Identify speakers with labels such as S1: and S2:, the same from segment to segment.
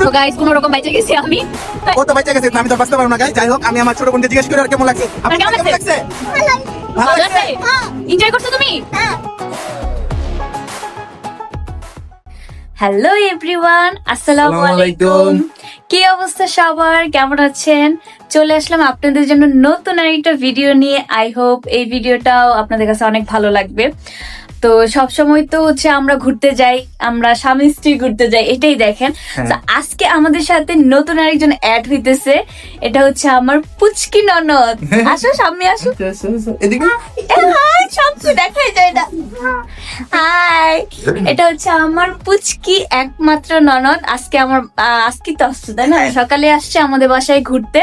S1: তো গাইস কোন রকম বাইচে গেছি আমি।
S2: ও তো বাইচে গেছে, আমি তো বাঁচতে পারবো না গাইস। যাই হোক, আমি আমার ছোট বোনকে জিজ্ঞেস করি আর কেমন লাগছে। আপনার কেমন লাগছে? ভালো লাগছে।
S1: এনজয় করছো তুমি? হ্যালো এভরিওয়ান, আসসালামু আলাইকুম। কি অবস্থা সবার, কেমন আছেন? চলে আসলাম আপনাদের জন্য নতুন আরেকটা ভিডিও নিয়ে। আই হোপ এই ভিডিওটাও আপনাদের কাছে অনেক ভালো লাগবে। তো সবসময় তো হচ্ছে আমরা ঘুরতে যাই, আমরা স্বামী স্ত্রী ঘুরতে যাই, এটাই দেখেন। তো আজকে আমাদের সাথে নতুন আরেকজন অ্যাড হইতেছে, এটা হচ্ছে আমার পুচকি ননদ। আসো সামনে আসো,
S2: এদিকে
S1: সবকিছু দেখাই যায় না। হাই, এটা হচ্ছে আমার পুচকি একমাত্র ননদ। আজকে তো আসছে তাই না, সকালে আসছে আমাদের বাসায় ঘুরতে।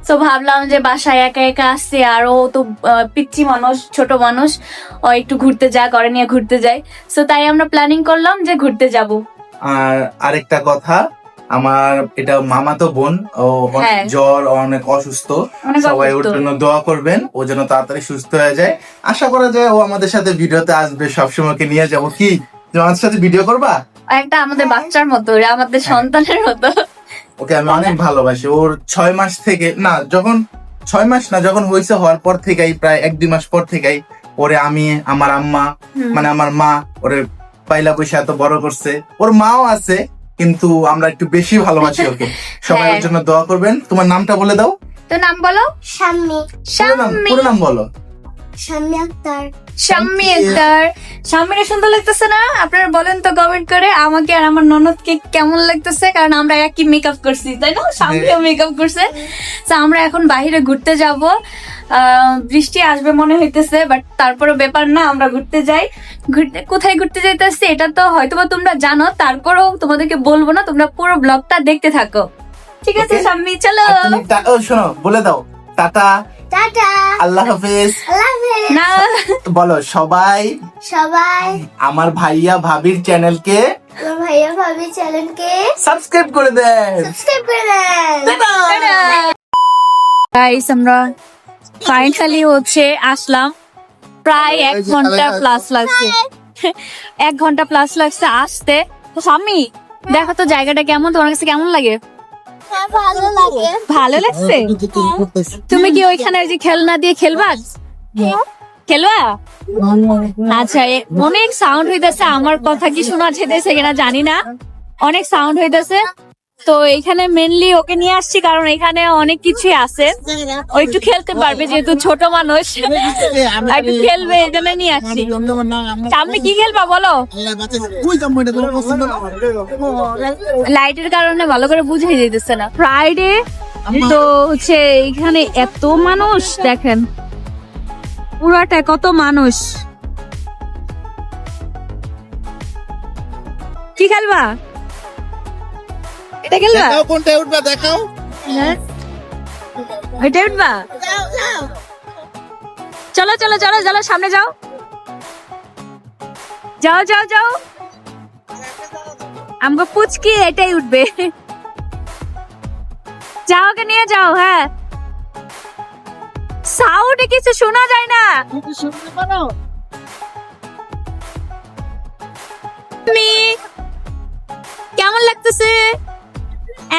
S1: তো ভাবলাম যে বাসায় একা একা আসছে, আর ও তো পিচ্চি মানুষ, ছোট মানুষ, ও একটু ঘুরতে যা করে নিয়ে ঘুরতে যায়। তো তাই আমরা প্ল্যানিং করলাম যে ঘুরতে যাব।
S2: আর আরেকটা কথা, আমার এটা মামাতো বোন, ও
S1: হ্যাঁ।
S2: জ্বর, অনেক অসুস্থ।
S1: অনেক
S2: সবাই ওর
S1: অসুস্থ।
S2: জন্য দোয়া করবেন, ও যেন তাড়াতাড়ি সুস্থ হয়ে যায়। আশা করা যায় ও আমাদের সাথে ভিডিওতে আসবে, সবসময় ওকে নিয়ে যাবো। কি তুমি আমাদের সাথে ভিডিও করবা?
S1: একটা আমাদের বাচ্চার মতো, ওরা আমাদের সন্তানের মতো।
S2: ওকে আমি অনেক ভালোবাসি। ওর 6 মাস থেকে না, যখন 6 মাস না, যখন হয়েছে হওয়ার পর থেকেই, প্রায় 1-2 মাস পর থেকেই ওরে আমি, আমার আম্মা, মানে আমার মা ওরে পাইলা পয়সা এত বড় করছে। ওর মাও আছে, কিন্তু আমরা একটু বেশি ভালোবাসি ওকে। সবাই ওর জন্য দোয়া করবেন। তোমার নামটা বলে দাও।
S1: তো নাম বলো।
S3: শাম্মী।
S2: পুরো নাম বলো।
S3: শাম্মী আক্তার।
S1: শাম্মী আক্তার। শাম্মীরে সুন্দর লাগতেছে না? আপনারা বলেন তো কমেন্ট করে আমাকে আর আমার ননদকে কেমন লাগতেছে, কারণ আমরা একই মেকআপ করছি তাই না, শাম্মীও মেকআপ করছে। তো আমরা এখন বাইরে ঘুরতে যাব, বৃষ্টি আসবে মনে হইতেছে, বাট তারপরে ব্যাপার না, আমরা ঘুরতে যাই। কোথায় ঘুরতে যাইতেছি এটা তো হয়তোবা তোমরা জানো, তারপরেও তোমাদেরকে বলবো না, তোমরা পুরো ব্লগটা দেখতে থাকো। ঠিক আছে
S2: Okay.
S1: শাম্মী, চলো।
S2: আর তুমি ও শোনো, বলে দাও টাটা,
S3: টাটা।
S2: আল্লাহ হাফেজ।
S3: আল্লাহ হাফেজ।
S1: না,
S2: বলো সবাই
S3: সবাই
S2: আমার ভাইয়া ভাবির চ্যানেলকে
S3: আমার ভাইয়া ভাবি চ্যানেলকে
S2: সাবস্ক্রাইব করে দেন।
S3: সাবস্ক্রাইব করে দেন।
S1: গাইস আমরা ফাইনালি হচ্ছে আসলাম। প্রায় 1 ঘন্টা প্লাস লাগছে, 1 ঘন্টা প্লাস লাগছে আসতে। তো স্বামী দেখো তো জায়গাটা কেমন, তোমার কাছে কেমন লাগে?
S3: ভালো লাগে।
S1: ভালো লাগছে? তুমি কি ওইখানে ওই যে খেলনা দিয়ে খেলবা? খেলবা? আচ্ছা, অনেক সাউন্ড হইতেছে, আমার কথা কি শোনা যেতেছে কিনা জানি না, অনেক সাউন্ড হইতেছে। তো এখানে মেনলি ওকে নিয়ে আসছি কারণ এখানে অনেক কিছুই আছে, ও একটু খেলতে পারবে, যেহেতু ছোট মানুষ একটু খেলবে, এই জন্য নিয়ে আসছি। সামনে কি খেলবা বলো? লাইটের কারণে ভালো করে বুঝাই দিতেছে না। ফ্রাইডে তো হচ্ছে এখানে এত মানুষ, দেখেন পুরাটা কত মানুষ। কি খেলবা? এটা খেলবা?
S2: কোনটা উঠবা দেখাও।
S1: ওইটা উঠবা? চলো চলো চলো চলো, সামনে যাও যাও যাও যাও, আমাকে পুচকি এটাই উঠবে। যাও, ওকে নিয়ে যাও। হ্যাঁ, সাউন্ডে কিছু শোনা যায় না। কেমন লাগতেছে?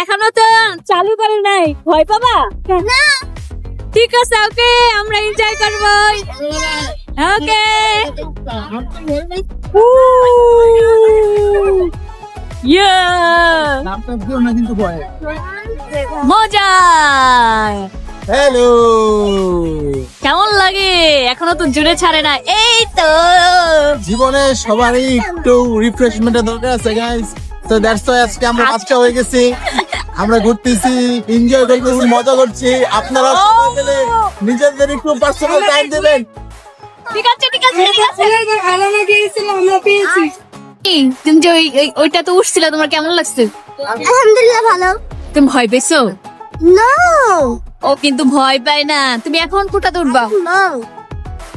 S1: এখনো তো চালু করে নাই, ভয় পাবা না? ঠিক আছে, ওকে আমরা এনজয় করব। ওকে, মজা।
S2: হ্যালো,
S1: কেমন লাগে? এখনো তো জুড়ে ছাড়ে না। এই তো
S2: জীবনে সবারই একটু রিফ্রেশমেন্টের দরকার আছে গাইস। তো দ্যাটস হোয়াই আজকে আমরা বাচ্চা হয়ে গেছি, আমরা ঘুরতেছি, এনজয় করতেছি, মজা করছি। আপনারা সবাই মিলে নিজেদের একটু পার্সোনাল টাইম দিবেন।
S1: ঠিক আছে ঠিক আছে ঠিক আছে। ভালো লেগেছিল, আমরা পেয়েছি। তুমি যে ওইটা তো উঠছিল, তোমার কেমন লাগছে?
S3: আলহামদুলিল্লাহ ভালো।
S1: তুমি ভয় পেয়েছো?
S3: নো
S1: ও কিন্তু ভয় পায় না। তুমি এখন কোথাতে উঠবা?
S3: নো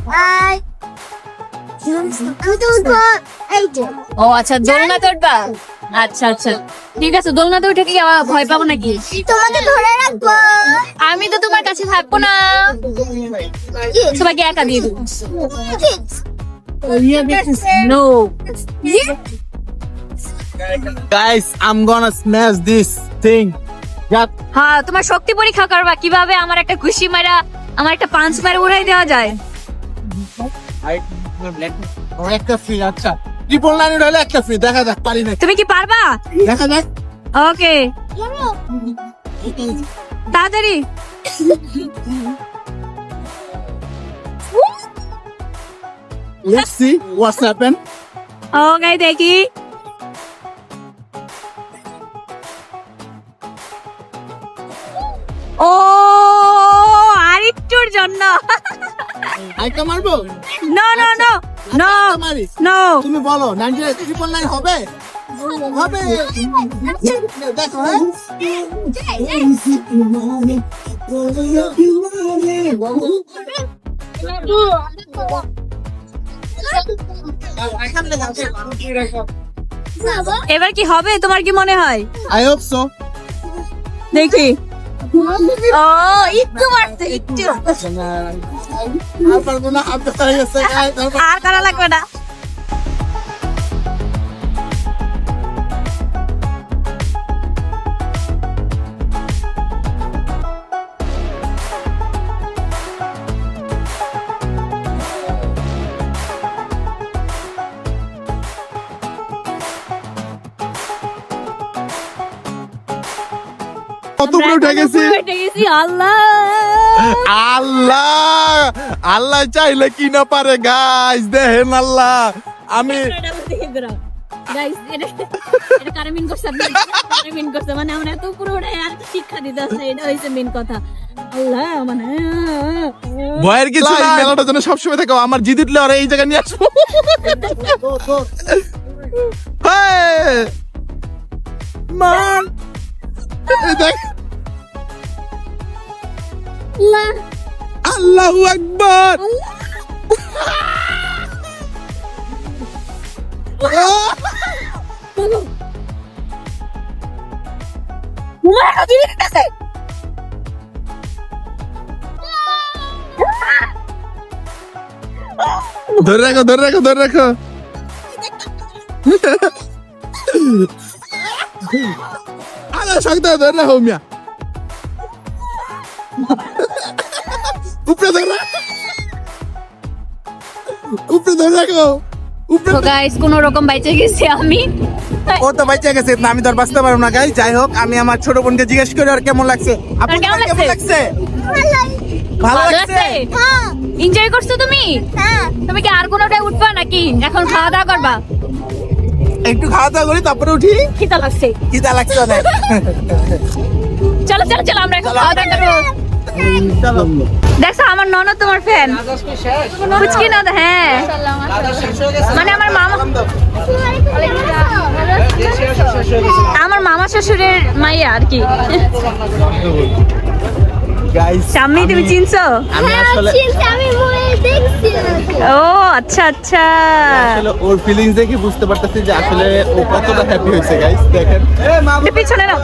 S3: বাই। আমি তো উঠবো এই যে।
S1: ও আচ্ছা, দোলনাতে উঠবা? আচ্ছা আচ্ছা ঠিক আছে, দোলনাতে উঠে কি আবার ভয় পাবো নাকি?
S3: তোমাকে ধরে রাখবো।
S1: আমি তো তোমার কাছে থাকবো না, সবাইকে একা দিয়ে দেবো। No
S4: Guys, I'm gonna smash this thing.
S1: হ্যাঁ, তোমার শক্তি পরীক্ষা করবা কিভাবে আমার একটা খুশি মারা, আমার একটা পাঁচ মারা উড়াই দেওয়া যায়।
S4: একটা ফ্রি, আচ্ছা। 999 হলে একটা ফ্রি, দেখা যাক পারি না।
S1: তুমি কি পারবা?
S4: দেখা যাক।
S1: ওকে তাড়াতাড়ি।
S4: Let's see what's happened.
S1: ওকে দেখি। ও আরেকটুর জন্য।
S4: আরেকটা মারবো?
S1: নো নো নো নো
S4: আরেকটা মারি।
S1: নো।
S4: তুমি বলো 999 হবে? হবে। দেখো, হ্যাঁ?
S1: এবার কি হবে তোমার কি মনে হয়?
S4: I hope so.
S1: দেখি। ও একটু মারতে, একটু।
S4: আর পারবো না, হাত ব্যথা হয়ে গেছে।
S1: আর করা লাগবে না।
S4: কত উপরে উঠে গেছি।
S1: উঠে গেছি, আল্লাহ।
S4: আল্লাহ, আল্লাহ চাইলে কি না পারে গাইস, দেখেন আল্লাহ। আমি
S1: Guys, এটা কারে মিন করছে? আপনি কারে মিন করছে? মানে আমরা এত উপরে উঠে আর শিক্ষা দিতে আসছে, এটা হইছে মেন কথা। আল্লাহ, মানে
S4: ভয়ের কিছু নাই, মেলাটা যেন সবসময় থাকে। আমার জিদ উঠলে আর এই জায়গায় নিয়ে আসবো। হেই! মান! এই দেখ।
S1: আল্লাহ,
S4: আল্লাহু আকবার।
S1: উমা এত দিন দিতেছে।
S4: ধরে রাখো, ধরে রাখো, ধরে রাখো। আরে শক্ত ধরে রাখো মিয়া। উপরে ধরে রাখো। উপরে ধরে রাখো। উপরে।
S1: তো গাইস কোন রকম বাইচে গেছি আমি।
S2: ও তো বাচ্চা গেছে না, আমি তো আর বাঁচতে পারবো না গাইস। যাই হোক, আমি আমার ছোট বোনকে জিজ্ঞেস করি আর কেমন লাগছে। আপু,
S1: কেমন
S2: তোমার কেমন
S1: লাগছে?
S2: লাগছে? ভালো লাগছে?
S3: হ্যাঁ
S1: এনজয় করছো তুমি?
S3: হ্যাঁ
S1: তুমি কি আর কোনোটাই উঠবা নাকি? এখন খাওয়া দাওয়া করবা?
S2: একটু খাওয়া দাওয়া করি তারপরে উঠি।
S1: খিদা লাগছে।
S2: খিদা লাগছে অনেক।
S1: চলো চলো চলো, আমরা এখন খাওয়া দাওয়া করবো। দেখছো আমার ননদ তোমার ফ্যান। কুচকি ননদ, হ্যাঁ। মানে আমার মামা শ্বশুরের মাইয়া আর কি।
S4: গাইস,
S1: সামনে তুমি চিনছো?
S4: আমি আসলে
S3: আমি মোবাইল দেখছি
S1: ও আচ্ছা আচ্ছা।
S4: আসলে ওর ফিলিংস দেখে বুঝতে পারতেছি যে আসলে ও কতটা হ্যাপি হয়েছে গাইস, দেখেন।
S1: একটু পিছনে নাও।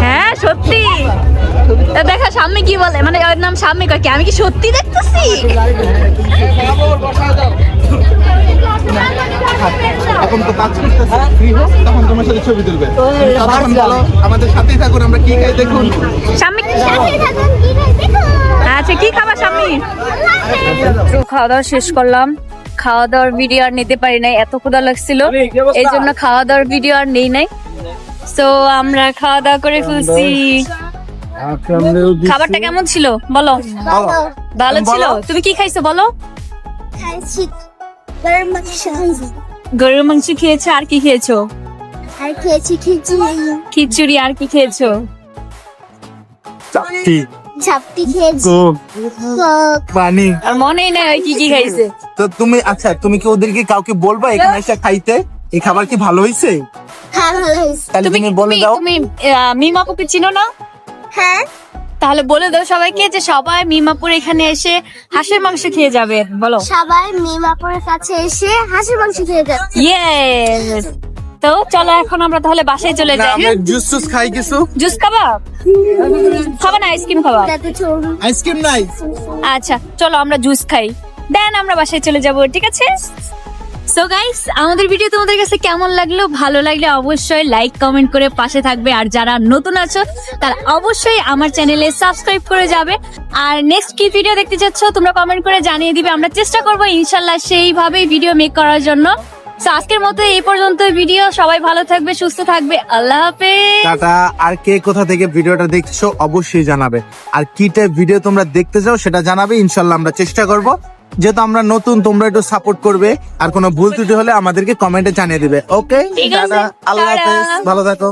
S1: হ্যাঁ সত্যি। তো দেখা সামনে কি বলে, মানে ওর নাম সামনে কয় কি, আমি কি সত্যি দেখতেছি?
S4: এখন তো কাজ করতেছে, ফ্রি হোক তখন তোমার সাথে ছবি তুলবে। তখন বলো, আমাদের সাথেই থাকুন, আমরা কি খাই দেখুন।
S1: সামনে কি?
S3: থাকুন কি দেখো
S1: আচ্ছা কি খাবার সামনে? তো খাওয়া দাওয়া শেষ করলাম। খাওয়া দাওয়ার ভিডিও আর নিতে পারি নাই, এত ক্ষুধা লাগছিল, এই জন্য খাওয়া দাওয়ার ভিডিও আর নেই নাই। তো আমরা খাওয়া দাওয়া করে ফেলছি। খাবারটা কেমন ছিল বলো? ভালো ছিল। তুমি কি খাইছো বলো?
S3: খাইছি গরম মাংস
S1: গরুর মাংস খেয়েছো, আর কি খেয়েছো?
S3: আর খেয়েছি খিচুড়ি
S1: খিচুড়ি, আর কি খেয়েছো?
S3: ঝাপটি খেয়েছি কোক
S2: পানি।
S1: আর মনেই নাই ওই কি কি খাইছে।
S2: তো তুমি, আচ্ছা তুমি কি ওদেরকে কাউকে বলবা এখানে এসে খাইতে? এই খাবার কি ভালো হয়েছে?
S3: হ্যাঁ ভালো হয়েছে
S2: তাহলে তুমি বলে দাও।
S1: তুমি মিমাপুকে চিনো না?
S3: হ্যাঁ
S1: তাহলে বলে দাও সবাইকে যে সবাই মিমাপুর এখানে এসে হাঁসের মাংস খেয়ে যাবে, বলো।
S3: সবাই মিমাপুরের কাছে এসে হাঁসের মাংস খেয়ে যাচ্ছে।
S1: ইয়েস। তো চলো এখন আমরা তাহলে বাসায় চলে
S2: না,
S1: যাই।
S2: আমরা জুস টুস খাই কিছু।
S1: জুস খাবা? খাবা না আইসক্রিম খাবা?
S3: তাতে চলুন।
S2: আইসক্রিম নাই।
S1: আচ্ছা চলো আমরা জুস খাই, দেন আমরা বাসায় চলে যাব, ঠিক আছে? সো গাইস, আমাদের ভিডিও তোমাদের কাছে কেমন লাগলো? ভালো লাগলে অবশ্যই লাইক কমেন্ট করে পাশে থাকবে, আর যারা নতুন আছো তারা অবশ্যই আমার চ্যানেলে সাবস্ক্রাইব করে যাবে। আর নেক্সট কি ভিডিও দেখতে চাচ্ছ তোমরা কমেন্ট করে জানিয়ে দিবে, আমরা চেষ্টা করবো ইনশাল্লাহ সেইভাবেই ভিডিও মেক করার জন্য। সো আজকের মতো এই পর্যন্ত ভিডিও, সবাই ভালো থাকবে, সুস্থ থাকবে, আল্লাহ হাফেজ।
S2: টাটা। আর কে কোথা থেকে ভিডিওটা দেখছো অবশ্যই জানাবে, আর কি টাইপ ভিডিও তোমরা দেখতে চাও সেটা জানাবে, ইনশাল্লাহ আমরা চেষ্টা করব। যেহেতু আমরা নতুন, তোমরা একটু সাপোর্ট করবে, আর কোনো ভুল ত্রুটি হলে আমাদেরকে কমেন্টে জানিয়ে দিবে। ওকে,
S1: ঠিক আছে,
S2: টাটা, আল্লাহ
S1: টাটা।
S2: হাফেজ, ভালো থাকো।